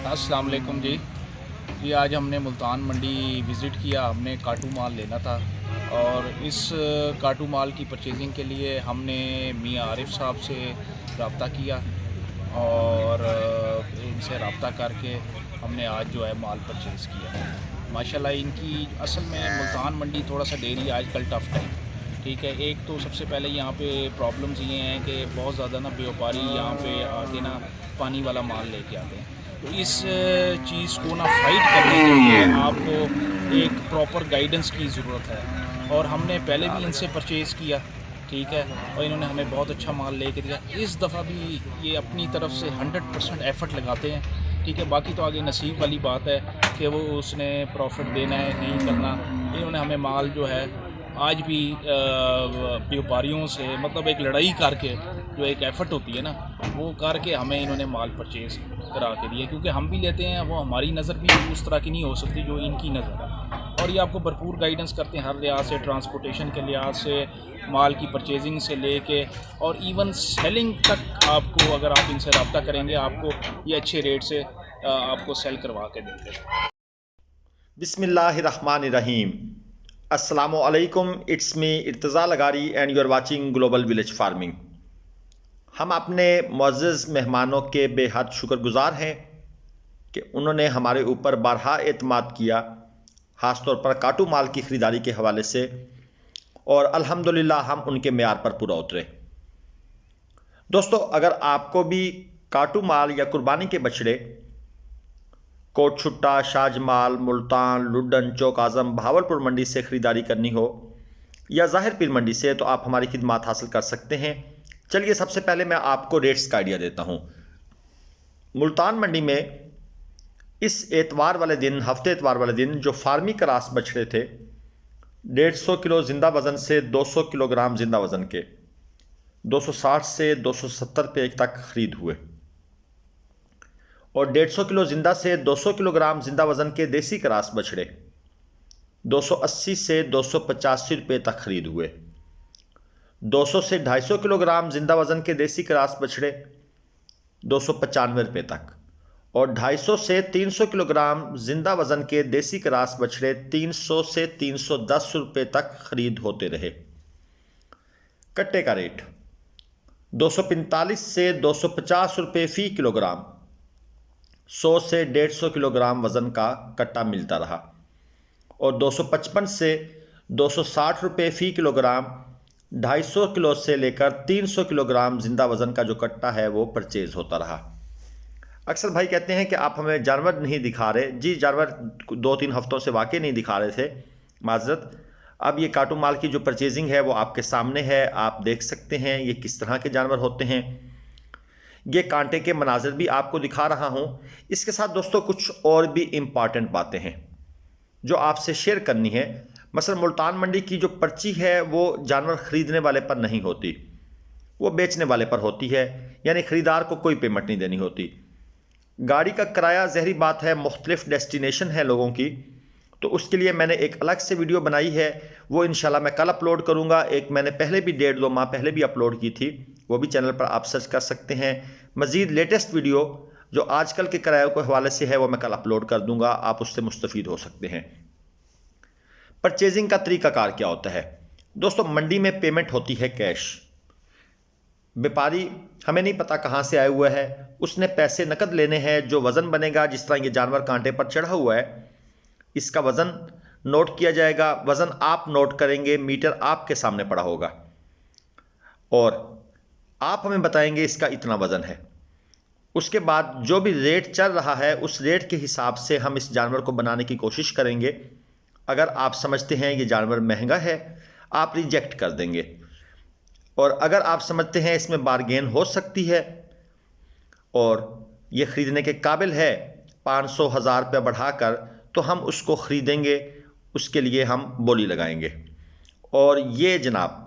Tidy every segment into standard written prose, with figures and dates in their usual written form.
अस्सलाम वालेकुम जी। आज हमने मुल्तान मंडी विज़िट किया। हमने काटू माल लेना था और इस काटू माल की परचेजिंग के लिए हमने मियाँ आरिफ साहब से रब्ता किया और इनसे रब्ता करके हमने आज जो है माल परचेज़ किया। माशाल्लाह इनकी असल में मुल्तान मंडी थोड़ा सा डेयरी आजकल टफ़ है। ठीक है, एक तो सबसे पहले यहाँ पे प्रॉब्लम्स ये हैं कि बहुत ज़्यादा ना व्यापारी यहाँ पे आके ना पानी वाला माल लेके आते हैं। तो इस चीज़ को ना फाइट करने के लिए आपको एक प्रॉपर गाइडेंस की ज़रूरत है और हमने पहले भी इनसे परचेज़ किया। ठीक है, और इन्होंने हमें बहुत अच्छा माल लेके दिया। इस दफ़ा भी ये अपनी तरफ से 100% एफ़र्ट लगाते हैं। ठीक है, बाकी तो आगे नसीब वाली बात है कि वो उसने प्रॉफिट देना है नहीं करना। इन्होंने हमें माल जो है आज भी व्यापारियों से मतलब एक लड़ाई करके जो एक एफ़र्ट होती है ना वो करके हमें इन्होंने माल परचेज़ करा के दिया, क्योंकि हम भी लेते हैं वो हमारी नज़र भी उस तरह की नहीं हो सकती जो इनकी नज़र है। और ये आपको भरपूर गाइडेंस करते हैं हर लिहाज से, ट्रांसपोर्टेशन के लिहाज से, माल की परचेजिंग से लेके और इवन सेलिंग तक। आपको अगर आप इनसे रब्ता करेंगे आपको ये अच्छे रेट से आपको सेल करवा के देंगे। बिस्मिल्लाहिर्रहमानिर्रहीम। अस्सलामुअलैकुम, it's me Irtaza Lagari and you are watching global village farming. हम अपने मुअज़्ज़ज़ मेहमानों के बेहद शुक्रगुज़ार हैं कि उन्होंने हमारे ऊपर बारहा एतमाद किया, ख़ास तौर पर काटू माल की ख़रीदारी के हवाले से, और अल्हम्दुलिल्लाह हम उनके मेयार पर पूरा उतरे। दोस्तों, अगर आपको भी काटू माल या कुर्बानी के बछड़े कोट छुट्टा, शाजमाल, मुल्तान, लुड्डन, चौक आज़म, भावलपुर मंडी से ख़रीदारी करनी हो या ज़ाहिर पीर मंडी से, तो आप हमारी खिदमत हासिल कर सकते हैं। चलिए सबसे पहले मैं आपको रेट्स का आइडिया देता हूँ। मुल्तान मंडी में इस एतवार वाले दिन, हफ्ते एतवार वाले दिन, जो फार्मी क्रास बछड़े थे 150 किलो ज़िंदा वज़न से 200 किलोग्राम ज़िंदा वज़न के 260 से 270 रुपये तक खरीद हुए, और 150 किलो ज़िंदा से 200 किलोग्राम ज़िंदा वज़न के देसी क्रास बछड़े 280 से 285 रुपये तक खरीद हुए। 200 से 250 किलोग्राम ज़िंदा वज़न के देसी क्रास बछड़े 295 रुपये तक, और 250 से 300 किलोग्राम ज़िंदा वज़न के देसी क्रास बछड़े 300 से 310 रुपये तक खरीद होते रहे। कट्टे का रेट 245 से 250 रुपये फ़ी किलोग्राम 100 से 150 किलोग्राम वज़न का कट्टा मिलता रहा, और 255 से 260 रुपये फ़ी किलोग्राम 250 किलो से लेकर 300 किलोग्राम ज़िंदा वज़न का जो कट्टा है वो परचेज़ होता रहा। अक्सर भाई कहते हैं कि आप हमें जानवर नहीं दिखा रहे। जी, जानवर 2-3 हफ्तों से वाकई नहीं दिखा रहे थे, माज़रत। अब ये काटू माल की जो परचेजिंग है वो आपके सामने है, आप देख सकते हैं ये किस तरह के जानवर होते हैं। ये कांटे के मनाज़र भी आपको दिखा रहा हूँ। इसके साथ दोस्तों कुछ और भी इम्पॉर्टेंट बातें हैं जो आपसे शेयर करनी है। मसलन मुल्तान मंडी की जो पर्ची है वो जानवर ख़रीदने वाले पर नहीं होती, वो बेचने वाले पर होती है, यानी ख़रीदार को कोई पेमेंट नहीं देनी होती। गाड़ी का किराया ज़हरी बात है, मुख्तलिफ डेस्टिनेशन है लोगों की, तो उसके लिए मैंने एक अलग से वीडियो बनाई है, वो इंशाल्लाह मैं कल अपलोड करूँगा। एक मैंने पहले भी 1.5-2 माह पहले भी अपलोड की थी, वो भी चैनल पर आप सर्च कर सकते हैं। मज़ीद लेटेस्ट वीडियो जो आजकल के किराए के हवाले से है वो मैं कल अपलोड कर दूँगा, आप उससे मुस्तफ़ीद हो सकते हैं। परचेजिंग का तरीक़ाकार क्या होता है दोस्तों? मंडी में पेमेंट होती है कैश। व्यापारी हमें नहीं पता कहाँ से आया हुआ है, उसने पैसे नकद लेने हैं। जो वज़न बनेगा, जिस तरह ये जानवर कांटे पर चढ़ा हुआ है, इसका वज़न नोट किया जाएगा। वज़न आप नोट करेंगे, मीटर आपके सामने पड़ा होगा, और आप हमें बताएंगे इसका इतना वज़न है। उसके बाद जो भी रेट चल रहा है उस रेट के हिसाब से हम इस जानवर को बनाने की कोशिश करेंगे। अगर आप समझते हैं ये जानवर महंगा है, आप रिजेक्ट कर देंगे, और अगर आप समझते हैं इसमें बारगेन हो सकती है और ये ख़रीदने के काबिल है 500-1000 रुपये बढ़ाकर, तो हम उसको ख़रीदेंगे, उसके लिए हम बोली लगाएंगे। और ये जनाब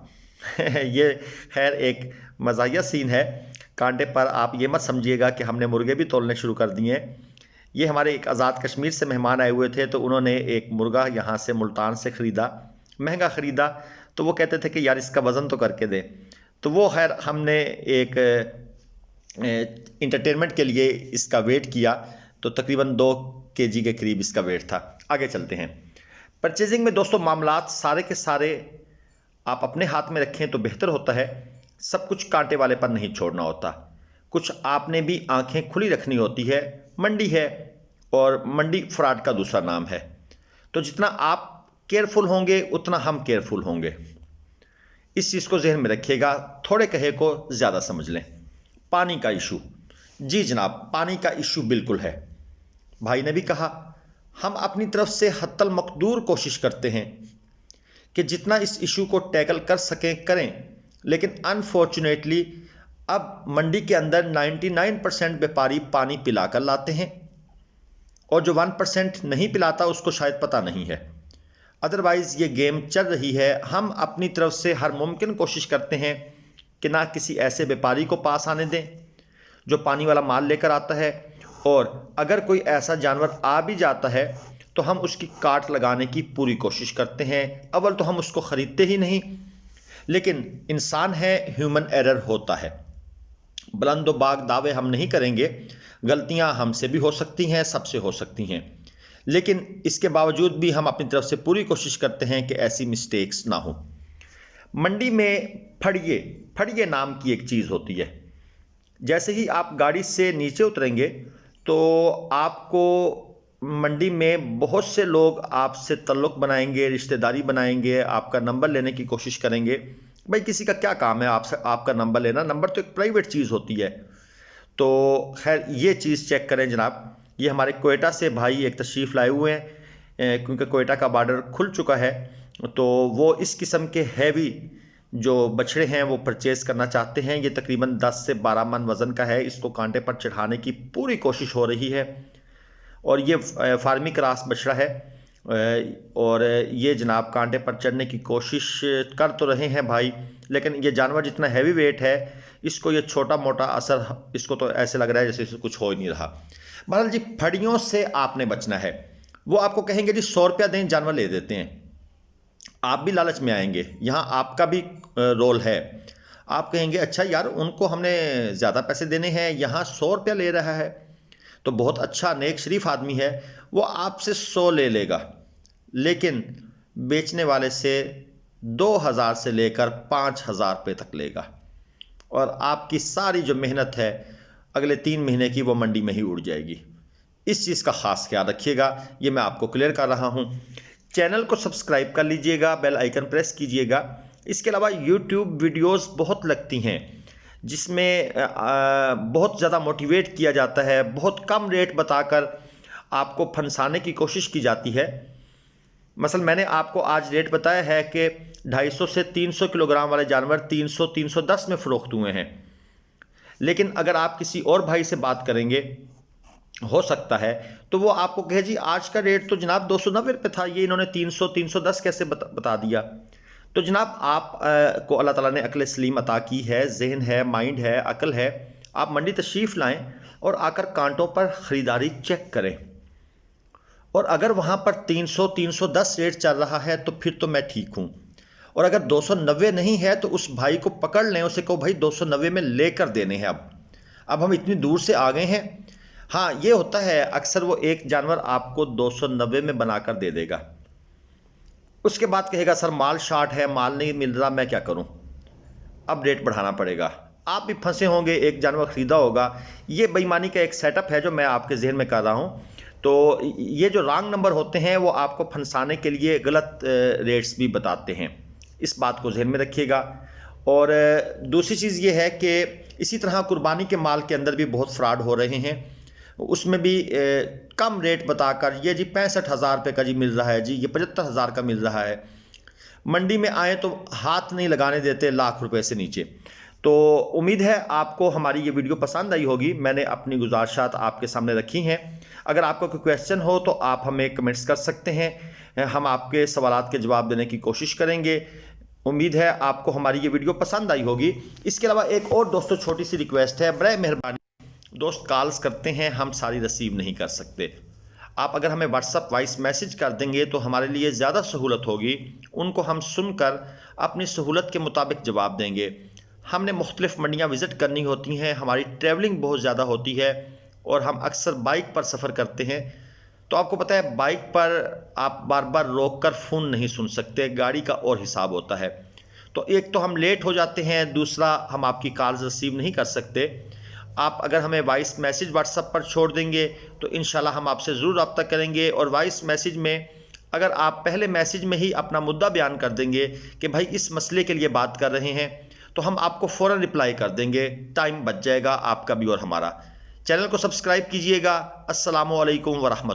ये खैर एक मज़ाहिया सीन है। कांटे पर आप ये मत समझिएगा कि हमने मुर्गे भी तोलने शुरू कर दिए हैं। ये हमारे एक आज़ाद कश्मीर से मेहमान आए हुए थे, तो उन्होंने एक मुर्गा यहाँ से मुल्तान से ख़रीदा, महंगा ख़रीदा, तो वो कहते थे कि यार इसका वज़न तो करके दे। तो वो खैर हमने एक इंटरटेनमेंट के लिए इसका वेट किया, तो तकरीबन 2 kg के करीब इसका वेट था। आगे चलते हैं। परचेजिंग में दोस्तों मामलात सारे के सारे आप अपने हाथ में रखें तो बेहतर होता है। सब कुछ कांटे वाले पर नहीं छोड़ना होता, कुछ आपने भी आंखें खुली रखनी होती है। मंडी है और मंडी फ्रॉड का दूसरा नाम है, तो जितना आप केयरफुल होंगे उतना हम केयरफुल होंगे। इस चीज़ को जहन में रखिएगा, थोड़े कहे को ज़्यादा समझ लें। पानी का इशू, जी जनाब पानी का इशू बिल्कुल है। भाई ने भी कहा हम अपनी तरफ से हत्तल मकदूर कोशिश करते हैं कि जितना इस इशू को टैकल कर सकें करें, लेकिन अनफॉर्चुनेटली अब मंडी के अंदर 99% व्यापारी पानी पिलाकर लाते हैं और जो 1% नहीं पिलाता उसको शायद पता नहीं है। अदरवाइज़ ये गेम चल रही है। हम अपनी तरफ से हर मुमकिन कोशिश करते हैं कि ना किसी ऐसे व्यापारी को पास आने दें जो पानी वाला माल लेकर आता है, और अगर कोई ऐसा जानवर आ भी जाता है तो हम उसकी काट लगाने की पूरी कोशिश करते हैं। अव्वल तो हम उसको ख़रीदते ही नहीं, लेकिन इंसान है, ह्यूमन एरर होता है। बुलंदो बाग दावे हम नहीं करेंगे, गलतियां हमसे भी हो सकती हैं, सबसे हो सकती हैं, लेकिन इसके बावजूद भी हम अपनी तरफ से पूरी कोशिश करते हैं कि ऐसी मिस्टेक्स ना हो। मंडी में फड़िए नाम की एक चीज़ होती है। जैसे ही आप गाड़ी से नीचे उतरेंगे तो आपको मंडी में बहुत से लोग आपसे तल्लुक़ बनाएंगे, रिश्तेदारी बनाएंगे, आपका नंबर लेने की कोशिश करेंगे। भाई किसी का क्या काम है आपसे आपका नंबर लेना, नंबर तो एक प्राइवेट चीज़ होती है। तो खैर ये चीज़ चेक करें जनाब। ये हमारे कोयटा से भाई एक तशरीफ़ लाए हुए हैं, क्योंकि कोयटा का बॉर्डर खुल चुका है, तो वो इस किस्म के हैवी जो बछड़े हैं वो परचेज़ करना चाहते हैं। ये तकरीबन 10 से 12 मन वज़न का है। इसको कांटे पर चढ़ाने की पूरी कोशिश हो रही है, और ये फार्मी क्रॉस बछड़ा है, और ये जनाब कांटे पर चढ़ने की कोशिश कर तो रहे हैं भाई, लेकिन ये जानवर जितना हैवी वेट है इसको ये छोटा मोटा असर, इसको तो ऐसे लग रहा है जैसे कुछ हो ही नहीं रहा। बहरहाल जी फड़ियों से आपने बचना है। वो आपको कहेंगे जी 100 रुपया दें जानवर ले देते हैं, आप भी लालच में आएंगे, यहाँ आपका भी रोल है। आप कहेंगे अच्छा यार उनको हमने ज़्यादा पैसे देने हैं, यहाँ 100 रुपया ले रहा है तो बहुत अच्छा नेक शरीफ आदमी है, वो आपसे 100 ले लेगा, लेकिन बेचने वाले से 2000 से लेकर 5000 रुपये तक लेगा, और आपकी सारी जो मेहनत है अगले 3 महीने की वो मंडी में ही उड़ जाएगी। इस चीज़ का ख़ास ख्याल रखिएगा, ये मैं आपको क्लियर कर रहा हूँ। चैनल को सब्सक्राइब कर लीजिएगा, बेल आइकन प्रेस कीजिएगा। इसके अलावा यूट्यूब वीडियोस बहुत लगती हैं जिसमें बहुत ज़्यादा मोटिवेट किया जाता है, बहुत कम रेट बताकर आपको फंसाने की कोशिश की जाती है। मसलन मैंने आपको आज रेट बताया है कि 250 से 300 किलोग्राम वाले जानवर 300-310 में फ़रोख्त हुए हैं, लेकिन अगर आप किसी और भाई से बात करेंगे हो सकता है तो वो आपको कहे जी आज का रेट तो जनाब 290 रुपये था, ये इन्होंने 300-310 कैसे बता दिया। तो जनाब आप को अल्लाह ताला ने अक्ल सलीम अता की है, जहन है, माइंड है, अकल है। आप मंडी तशरीफ़ लाएं और आकर कांटों पर ख़रीदारी चेक करें, और अगर वहाँ पर 300-310 रेट चल रहा है तो फिर तो मैं ठीक हूँ, और अगर 290 नहीं है तो उस भाई को पकड़ लें, उसे कहो भाई 290 में लेकर देने हैं। अब हम इतनी दूर से आ गए हैं। हाँ ये होता है अक्सर, वो एक जानवर आपको 290 में बनाकर दे देगा, उसके बाद कहेगा सर माल शार्ट है, माल नहीं मिल रहा, मैं क्या करूं, अब रेट बढ़ाना पड़ेगा। आप भी फंसे होंगे, एक जानवर ख़रीदा होगा। ये बेईमानी का एक सेटअप है जो मैं आपके जहन में कर रहा हूं। तो ये जो रॉन्ग नंबर होते हैं वो आपको फंसाने के लिए गलत रेट्स भी बताते हैं, इस बात को जहन में रखिएगा। और दूसरी चीज़ ये है कि इसी तरह कुर्बानी के माल के अंदर भी बहुत फ्रॉड हो रहे हैं, उसमें भी कम रेट बताकर ये जी 65,000 रुपये का जी मिल रहा है, जी ये 75,000 का मिल रहा है। मंडी में आए तो हाथ नहीं लगाने देते लाख रुपए से नीचे। तो उम्मीद है आपको हमारी ये वीडियो पसंद आई होगी। मैंने अपनी गुजारिशात आपके सामने रखी हैं। अगर आपका कोई क्वेश्चन हो तो आप हमें कमेंट्स कर सकते हैं, हम आपके सवालात के जवाब देने की कोशिश करेंगे। उम्मीद है आपको हमारी ये वीडियो पसंद आई होगी। इसके अलावा एक और दोस्तों छोटी सी रिक्वेस्ट है, बड़े मेहरबानी दोस्त कॉल्स करते हैं, हम सारी रिसीव नहीं कर सकते। आप अगर हमें व्हाट्सअप वॉइस मैसेज कर देंगे तो हमारे लिए ज़्यादा सहूलत होगी, उनको हम सुनकर अपनी सहूलत के मुताबिक जवाब देंगे। हमने मुख्तलिफ़ मंडियाँ विज़िट करनी होती हैं, हमारी ट्रैवलिंग बहुत ज़्यादा होती है, और हम अक्सर बाइक पर सफ़र करते हैं, तो आपको पता है बाइक पर आप बार बार रोक कर फ़ोन नहीं सुन सकते, गाड़ी का और हिसाब होता है। तो एक तो हम लेट हो जाते हैं, दूसरा हम आपकी कॉल्स रिसीव नहीं कर सकते। आप अगर हमें वॉइस मैसेज व्हाट्सएप पर छोड़ देंगे तो इंशाल्लाह हम आपसे ज़रूर रब्ता करेंगे। और वॉइस मैसेज में अगर आप पहले मैसेज में ही अपना मुद्दा बयान कर देंगे कि भाई इस मसले के लिए बात कर रहे हैं, तो हम आपको फ़ौरन रिप्लाई कर देंगे, टाइम बच जाएगा आपका भी और हमारा। चैनल को सब्सक्राइब कीजिएगा। अस्सलामु अलैकुम व रहमतुल्लाह।